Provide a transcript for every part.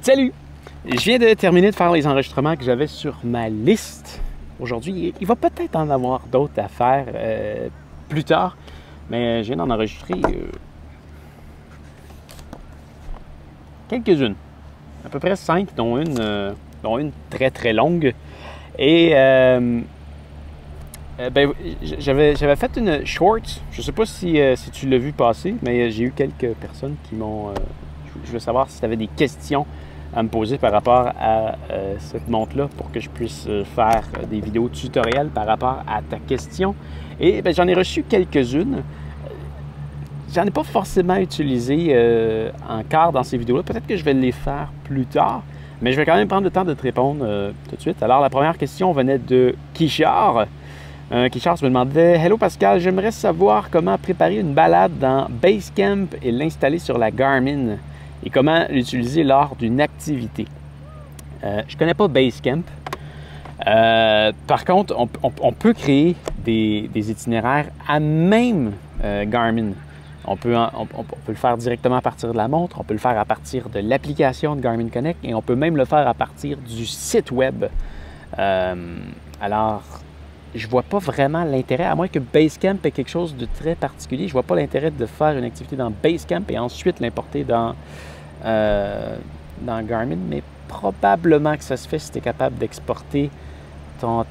Salut! Je viens de terminer de faire les enregistrements que j'avais sur ma liste aujourd'hui. Il va peut-être en avoir d'autres à faire plus tard, mais je viens d'en enregistrer quelques-unes. À peu près 5, dont une très très longue. Et j'avais fait une short. Je ne sais pas si tu l'as vu passer, mais j'ai eu quelques personnes qui m'ont... je veux savoir si tu avais des questions à me poser par rapport à cette montre-là pour que je puisse faire des vidéos tutoriels par rapport à ta question. Et j'en ai reçu quelques-unes. J'en ai pas forcément utilisé encore dans ces vidéos-là. Peut-être que je vais les faire plus tard, mais je vais quand même prendre le temps de te répondre tout de suite. Alors, la première question venait de Kishar. Kishar me demandait « Hello Pascal, j'aimerais savoir comment préparer une balade dans Basecamp et l'installer sur la Garmin et comment l'utiliser lors d'une activité. » Je ne connais pas Basecamp. Par contre, on peut créer des itinéraires à même Garmin. On peut le faire directement à partir de la montre, on peut le faire à partir de l'application de Garmin Connect et on peut même le faire à partir du site web. Alors, je ne vois pas vraiment l'intérêt, à moins que Basecamp ait quelque chose de très particulier, je ne vois pas l'intérêt de faire une activité dans Basecamp et ensuite l'importer dans Garmin, mais probablement que ça se fait si tu es capable d'exporter ton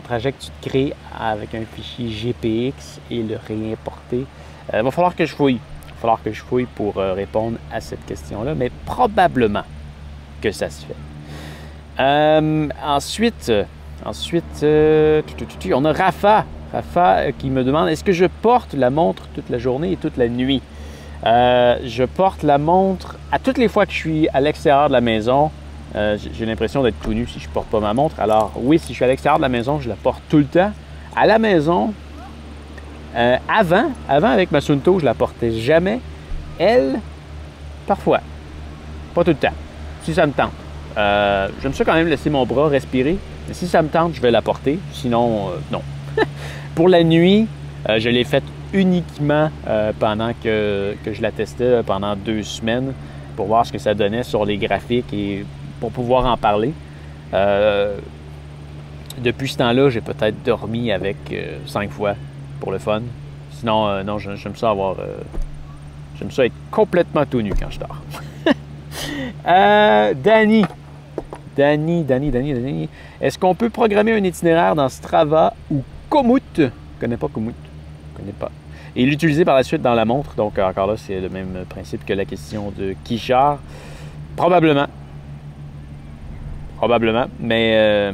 trajet que tu te crées avec un fichier GPX et le réimporter. Il va falloir que je fouille. Il va falloir que je fouille pour répondre à cette question-là, mais probablement que ça se fait. Ensuite, on a Rafa qui me demande « Est-ce que je porte la montre toute la journée et toute la nuit? » Je porte la montre à toutes les fois que je suis à l'extérieur de la maison. J'ai l'impression d'être tout nu si je ne porte pas ma montre. Alors oui, si je suis à l'extérieur de la maison, je la porte tout le temps. À la maison, avant avec ma Suunto, je la portais jamais. Elle, parfois. Pas tout le temps. Si ça me tente. J'aime ça quand même laisser mon bras respirer. Mais si ça me tente, je vais la porter. Sinon, non. Pour la nuit, je l'ai faite uniquement pendant que je la testais pendant 2 semaines pour voir ce que ça donnait sur les graphiques et pour pouvoir en parler. Depuis ce temps-là, j'ai peut-être dormi avec 5 fois pour le fun. Sinon, non, j'aime ça j'aime ça être complètement tout nu quand je dors. Danny. Est-ce qu'on peut programmer un itinéraire dans Strava ou Komoot? Je ne connais pas Komoot. Je connais pas. Et l'utiliser par la suite dans la montre. Donc, encore là, c'est le même principe que la question de Kishar. Probablement. Mais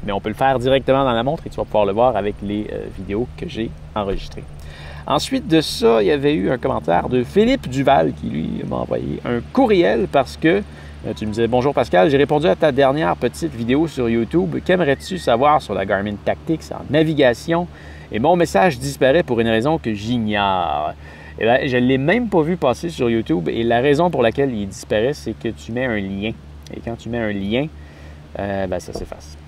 on peut le faire directement dans la montre et tu vas pouvoir le voir avec les vidéos que j'ai enregistrées. Ensuite de ça, il y avait eu un commentaire de Philippe Duval qui, lui, m'a envoyé un courriel parce que tu me disais « Bonjour Pascal, j'ai répondu à ta dernière petite vidéo sur YouTube. Qu'aimerais-tu savoir sur la Garmin Tactix en navigation? » Et mon message disparaît pour une raison que j'ignore. Eh bien, je ne l'ai même pas vu passer sur YouTube et la raison pour laquelle il disparaît, c'est que tu mets un lien. Et quand tu mets un lien, ça s'efface.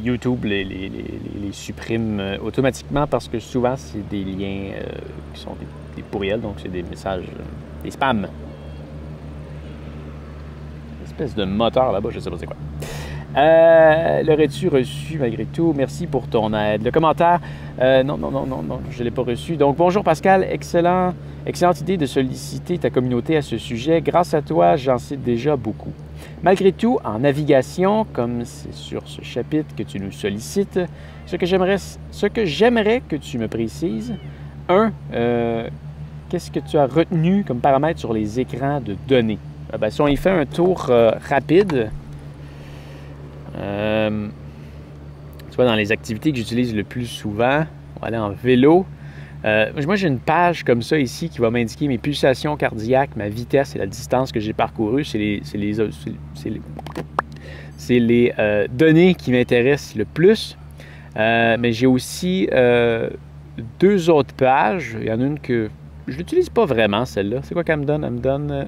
YouTube les supprime automatiquement parce que souvent, c'est des liens qui sont des pourriels, donc c'est des messages, des spams. Une espèce de moteur là-bas, je ne sais pas c'est quoi. L'aurais-tu reçu malgré tout? Merci pour ton aide. Le commentaire, non, je ne l'ai pas reçu. Donc, bonjour Pascal, excellente idée de solliciter ta communauté à ce sujet. Grâce à toi, j'en sais déjà beaucoup. Malgré tout, en navigation, comme c'est sur ce chapitre que tu nous sollicites, ce que j'aimerais que tu me précises, qu'est-ce que tu as retenu comme paramètre sur les écrans de données? Si on y fait un tour rapide, tu vois, dans les activités que j'utilise le plus souvent, on va aller en vélo. Moi, j'ai une page comme ça ici qui va m'indiquer mes pulsations cardiaques, ma vitesse et la distance que j'ai parcourue. C'est les données qui m'intéressent le plus. Mais j'ai aussi 2 autres pages. Il y en a une que je ne l'utilise pas vraiment, celle-là. C'est quoi qu'elle me donne? Elle me donne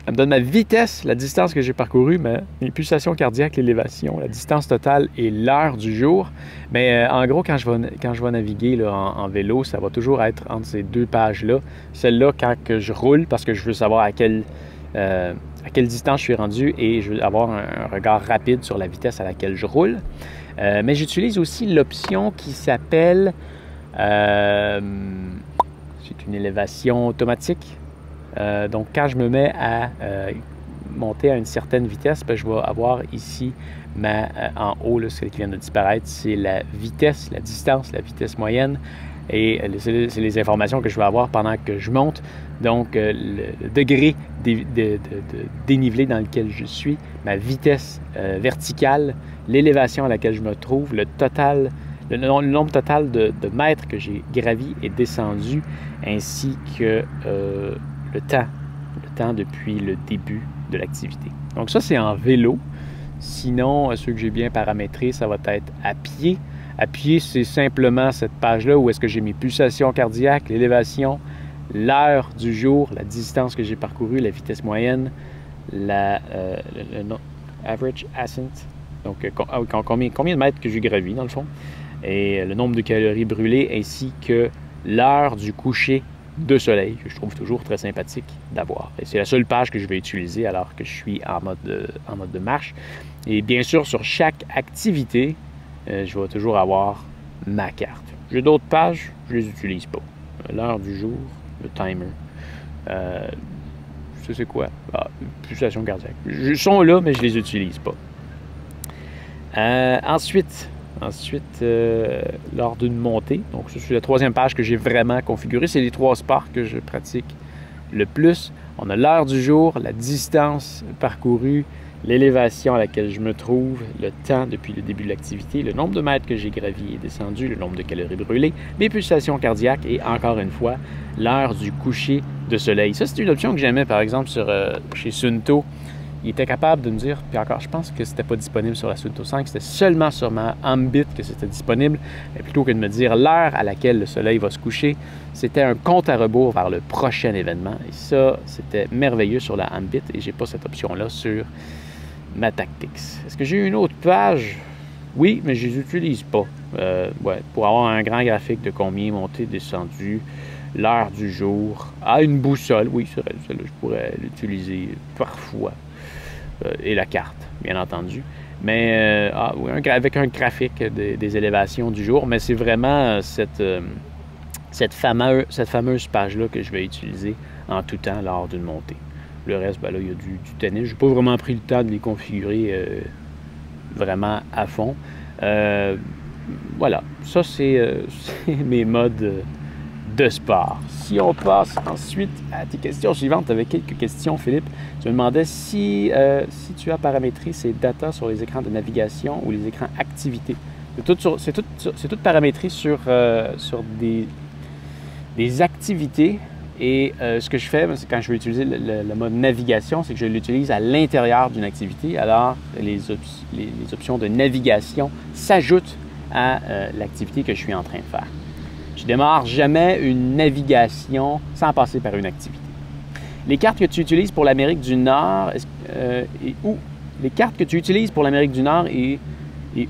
Elle me donne ma vitesse, la distance que j'ai parcourue, mes pulsations cardiaques, l'élévation, la distance totale et l'heure du jour. Mais en gros, quand je vais naviguer là, en vélo, ça va toujours être entre ces deux pages-là. Celle-là, quand que je roule, parce que je veux savoir à quelle distance je suis rendu et je veux avoir un regard rapide sur la vitesse à laquelle je roule. Mais j'utilise aussi l'option qui s'appelle... c'est une élévation automatique. Donc, quand je me mets à monter à une certaine vitesse, bien, je vais avoir ici, en haut, là, celle qui vient de disparaître, c'est la vitesse, la distance, la vitesse moyenne. Et c'est les informations que je vais avoir pendant que je monte. Donc, le degré de dénivelé dans lequel je suis, ma vitesse verticale, l'élévation à laquelle je me trouve, le nombre total de mètres que j'ai gravi et descendu, ainsi que le temps depuis le début de l'activité. Donc ça, c'est en vélo. Sinon, ceux que j'ai bien paramétrés, ça va être à pied. À pied, c'est simplement cette page-là où est-ce que j'ai mes pulsations cardiaques, l'élévation, l'heure du jour, la distance que j'ai parcourue, la vitesse moyenne, le average ascent, donc combien de mètres que j'ai gravi dans le fond, et le nombre de calories brûlées, ainsi que l'heure du coucher de soleil, que je trouve toujours très sympathique d'avoir. Et c'est la seule page que je vais utiliser alors que je suis en mode de marche. Et bien sûr, sur chaque activité, je vais toujours avoir ma carte. J'ai d'autres pages, je ne les utilise pas. L'heure du jour, le timer. Ça, c'est quoi? Pulsation cardiaque. Ils sont là, mais je ne les utilise pas. Ensuite, lors d'une montée, donc ça, c'est la troisième page que j'ai vraiment configurée. C'est les 3 sports que je pratique le plus. On a l'heure du jour, la distance parcourue, l'élévation à laquelle je me trouve, le temps depuis le début de l'activité, le nombre de mètres que j'ai gravi et descendu, le nombre de calories brûlées, mes pulsations cardiaques et encore une fois, l'heure du coucher de soleil. Ça, c'est une option que j'aimais par exemple chez Suunto. Il était capable de me dire, puis encore, je pense que c'était pas disponible sur la Suunto 5, c'était seulement sur ma Ambit que c'était disponible, mais plutôt que de me dire l'heure à laquelle le soleil va se coucher, c'était un compte à rebours vers le prochain événement. Et ça, c'était merveilleux sur la Ambit et j'ai pas cette option-là sur ma Tactix. Est-ce que j'ai une autre page? Oui, mais je les utilise pas. Pour avoir un grand graphique de combien monté, descendu, l'heure du jour, une boussole, oui, c'est vrai, celle-là, je pourrais l'utiliser parfois. Et la carte, bien entendu. Mais oui, avec un graphique des élévations du jour, mais c'est vraiment cette fameuse page-là que je vais utiliser en tout temps lors d'une montée. Le reste, ben là, il y a du tennis. Je n'ai pas vraiment pris le temps de les configurer vraiment à fond. Voilà, ça c'est mes modes de sport. Si on passe ensuite à tes questions suivantes, tu avais quelques questions, Philippe. Tu me demandais si tu as paramétré ces datas sur les écrans de navigation ou les écrans activité. C'est tout paramétré sur des activités. Et ce que je fais, c'est quand je vais utiliser le mode navigation, c'est que je l'utilise à l'intérieur d'une activité. Alors, les options de navigation s'ajoutent à l'activité que je suis en train de faire. Je démarre jamais une navigation sans passer par une activité. Les cartes que tu utilises pour l'Amérique du Nord, les cartes que tu utilises pour l'Amérique du Nord et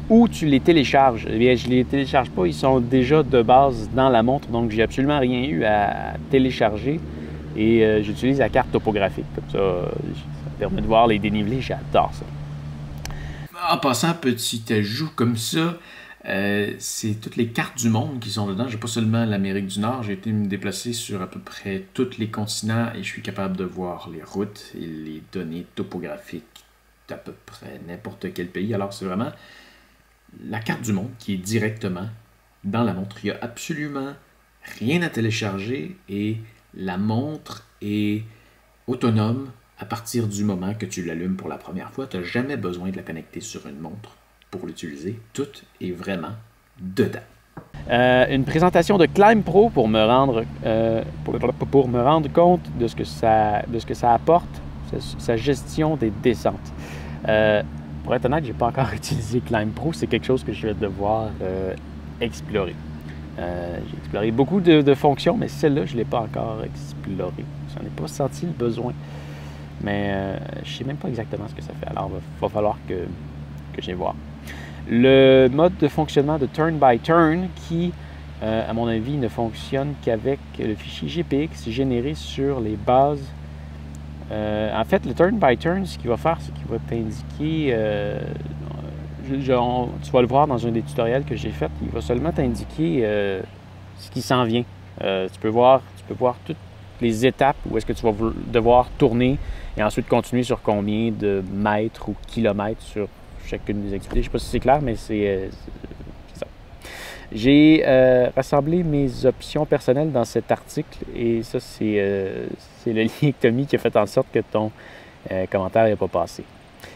où tu les télécharges? Eh bien, je ne les télécharge pas, ils sont déjà de base dans la montre, donc j'ai absolument rien eu à télécharger et j'utilise la carte topographique. Comme ça permet de voir les dénivelés, j'adore ça. En passant, petit ajout comme ça, c'est toutes les cartes du monde qui sont dedans. Je n'ai pas seulement l'Amérique du Nord, j'ai été me déplacer sur à peu près tous les continents et je suis capable de voir les routes et les données topographiques d'à peu près n'importe quel pays. Alors c'est vraiment la carte du monde qui est directement dans la montre. Il n'y a absolument rien à télécharger et la montre est autonome à partir du moment que tu l'allumes pour la première fois. Tu n'as jamais besoin de la connecter sur une montre pour l'utiliser. Tout est vraiment dedans. Une présentation de Climb Pro pour me rendre compte de ce que ça apporte, sa gestion des descentes. Pour être honnête, je n'ai pas encore utilisé Climb Pro. C'est quelque chose que je vais devoir explorer. J'ai exploré beaucoup de fonctions, mais celle-là, je ne l'ai pas encore explorée. Je n'en ai pas senti le besoin. Mais je ne sais même pas exactement ce que ça fait. Alors, il va falloir que j'aille voir. Le mode de fonctionnement de turn by turn qui, à mon avis, ne fonctionne qu'avec le fichier GPX généré sur les bases. En fait, le turn by turn, ce qu'il va faire, c'est qu'il va t'indiquer, tu vas le voir dans un des tutoriels que j'ai fait, il va seulement t'indiquer ce qui s'en vient. Tu peux voir toutes les étapes où est-ce que tu vas devoir tourner et ensuite continuer sur combien de mètres ou kilomètres sur chacune des activités. Je ne sais pas si c'est clair, mais c'est ça. J'ai rassemblé mes options personnelles dans cet article et ça, c'est le lien que tu as mis qui a fait en sorte que ton commentaire n'est pas passé.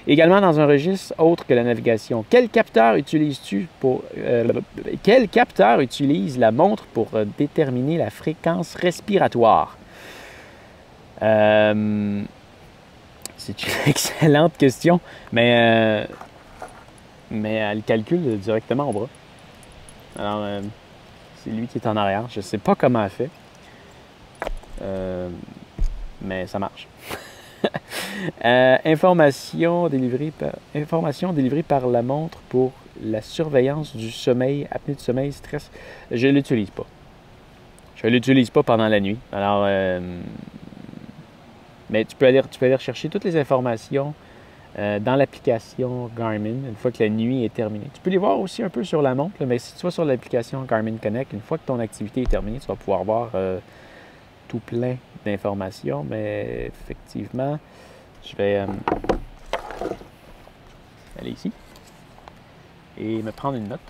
Également dans un registre autre que la navigation, quel capteur utilises-tu pour quel capteur utilise la montre pour déterminer la fréquence respiratoire? C'est une excellente question, mais elle calcule directement au bras. Alors, c'est lui qui est en arrière. Je ne sais pas comment elle fait, mais ça marche. Information délivrée par la montre pour la surveillance du sommeil, apnée de sommeil, stress. Je ne l'utilise pas. Je ne l'utilise pas pendant la nuit. Alors, mais tu peux aller rechercher toutes les informations dans l'application Garmin une fois que la nuit est terminée. Tu peux les voir aussi un peu sur la montre, là, mais si tu vas sur l'application Garmin Connect, une fois que ton activité est terminée, tu vas pouvoir voir tout plein d'informations, mais effectivement, je vais aller ici et me prendre une note.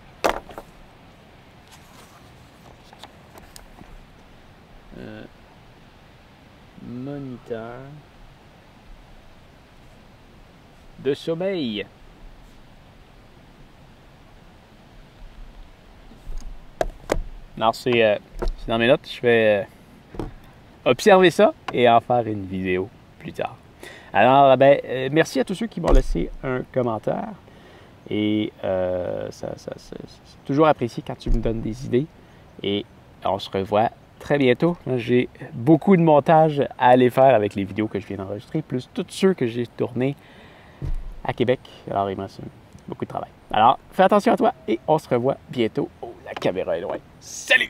Moniteur de sommeil. Alors, c'est dans mes notes. Je vais observer ça et en faire une vidéo plus tard. Alors, merci à tous ceux qui m'ont laissé un commentaire. Et c'est toujours apprécié quand tu me donnes des idées. Et on se revoit très bientôt. J'ai beaucoup de montage à aller faire avec les vidéos que je viens d'enregistrer, plus tous ceux que j'ai tournés à Québec. Alors, il me reste beaucoup de travail. Alors, fais attention à toi et on se revoit bientôt. Oh, la caméra est loin. Salut!